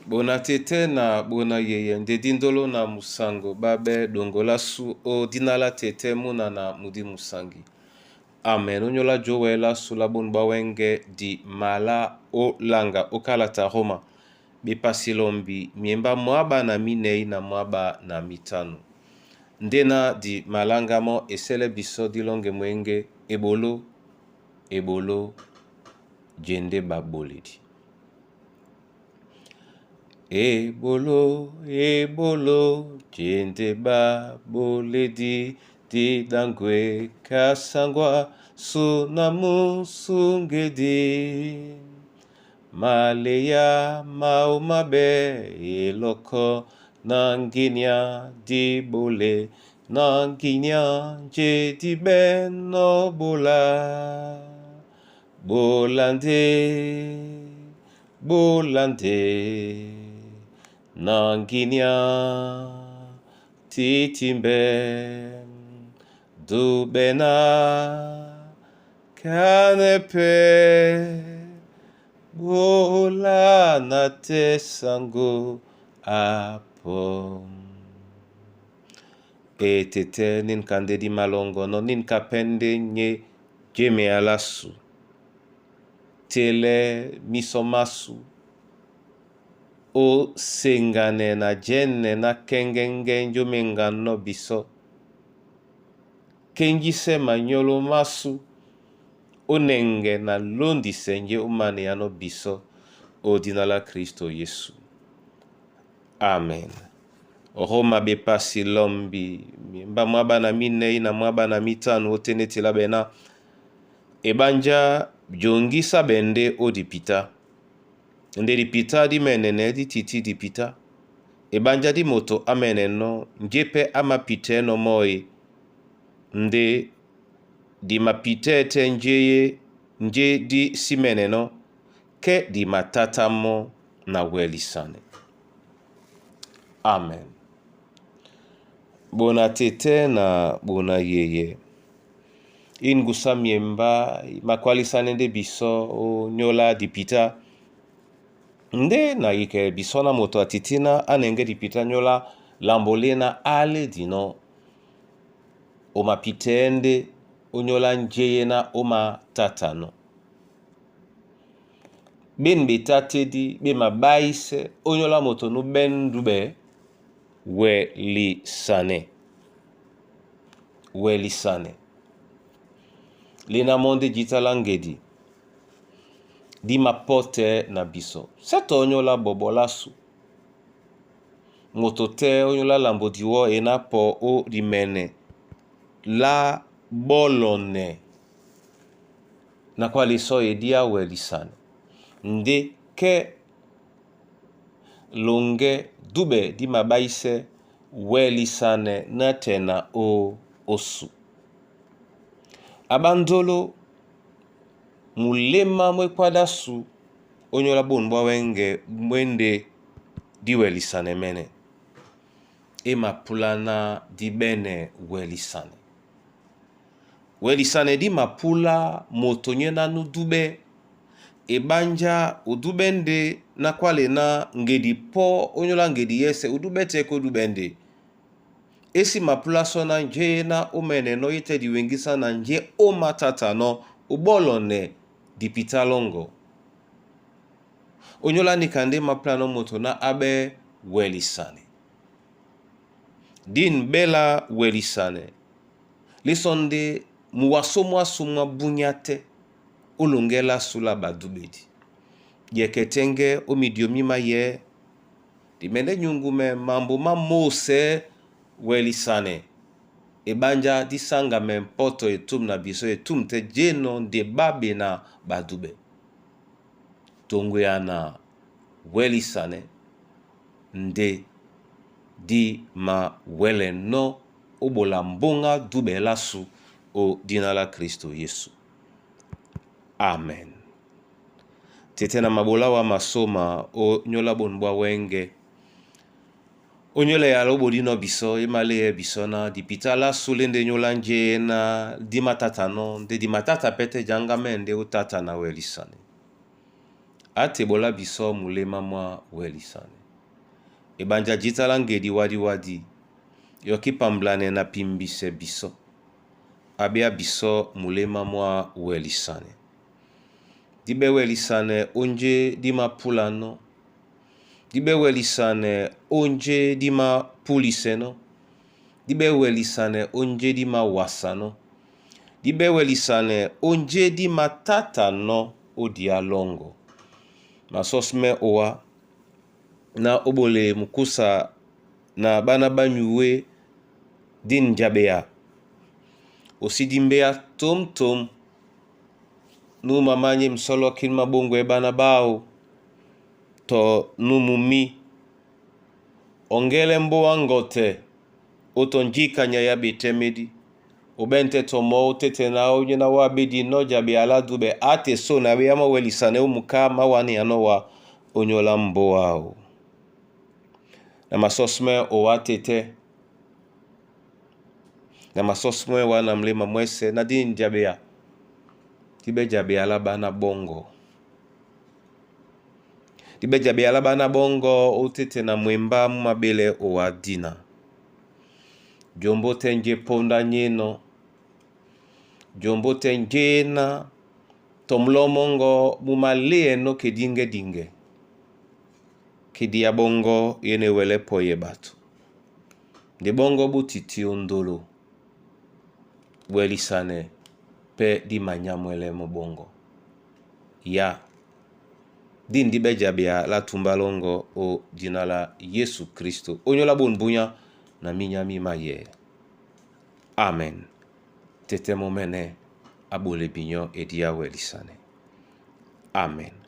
Bona tete na bona yeye ndedi ndolo na musango babe dongola su o dinala tete muna na mudi musangi. Amen. Onyola jowela sula bonba wenge di mala o langa o kalata Roma. Bipasilombi miemba mwaba na minei na mwaba na mitano. Ndena di malanga mo esele biso di longe mwenge ebolo jende baboledi. Ebolo jende baboledi di dangwe kasangwa sunamu sungedi. Maleya maumabe eloko nanginya di bole nanginya je di beno bola bolande nanginya titimbe dubena kanepe bola na tesango apo. E tete nin kande di malongo no nin kapende nye jeme alasu. Tele misomasu. O sengane na jenne na kengenge njomenga no biso. Kengise manyolo masu. Onenge na londi senje umane ano biso o dinala Kristo Yesu. Amen. Roma bepasi lombi mba mwaba na minei na mwaba na mitano oteneti la bena. Ebanja jongisa bende o dipita. Nde dipita di menene di titi dipita. Ebanja di moto ameneno njepe ama pite no moi. Nde di mapitete nje di simeneno ke di matata mo na welisane. Amen. Bona tete na bona yeye. Ingusa miemba makwalisane de biso o nyola dipita. Nde na ike biso na moto atitina anenge dipita nyola lambolena ale dino. O mapitende onyola njeye na oma tatano. Ben betate di be mabaise onyola moto no ben dube welisane. Lena monde jitalangedi di mapote na biso. Seto onyola bobolasu. Moto te onyola lambodiwo ena po o rimene. La bolone na kwa liso edia welisane. Nde ke longe dube di mabaise welisane na tena o osu. Abandolo mulema mwekwada su onyola bonbwa wenge mwende di welisane mene. Ema pulana di bene welisane. Welisane di mapula motonye na nudube. Ebanja udubende na kwale na ngedi po onyola ngedi yese udube teko udubende. Esi mapula sona nje na omene no yete di wengisa na nje o matata no ubolone di pitalongo. Onyola nikande mapula no moto na abe welisane. Din bela welisane. Lisonde muwaso mwa bunyate olongela sula badubedi. Yeketenge omidiomima ye. Dimende nyungume mambo mamose welisane. Ebanja disanga mempoto etum na biso etum te jeno de babe na badube. Tongwe ana welisane. Nde di ma wele no obola mbonga dube lasu o dinala Kristo Yesu. Amen. Tetena mabola wa masoma o nyola bonbwa wenge. Onyole ya lobo dino biso, emale biso na dipitala sulende nyola nje na dimatata no, de dimatata pete janga mende utata na welisane. atebola biso mulema mwa welisane. Ebanja jitala ngedi wadi yoki pamblane na pimbise biso. Abia biso mulema mwa welisane. Dibe welisane onje dima pulano. Dibe welisane onje dima puliseno. Dibe welisane onje dima wasano. Dibe welisane onje dima tata no odialongo. Masosme owa na obole mukusa na bana banyuwe din jabea. Osidimbea tom nu mamanye msolo kilma bongo bana bao to nu mumi ongele mbo wangote otonjika nyaya bitemedi obente tomo tete na onye na wabedi no jabe ala dube ate so na we ama welisane umuka mawani anowa onyola mbo wao na masosme owa tete na masosme wana mlema mwese na din jabea tibe jabe ala bana bongo. Tibe jabe ala bana bongo otete na mwemba mabele owa dina. Jombo tenje ponda nyeno. Jombo tenje na tomlo mongo mumalie no kedinge. Kedia bongo yene wele poye batu. De bongo butiti ondolo. Welisane pe di manyamwele mo bongo. Ya. Din dibe jabia la tumbalongo o dinala Yesu Kristo. Onyola bonbunya na minyami maye. Amen. Tete momene abole binyo edia welisane. Amen.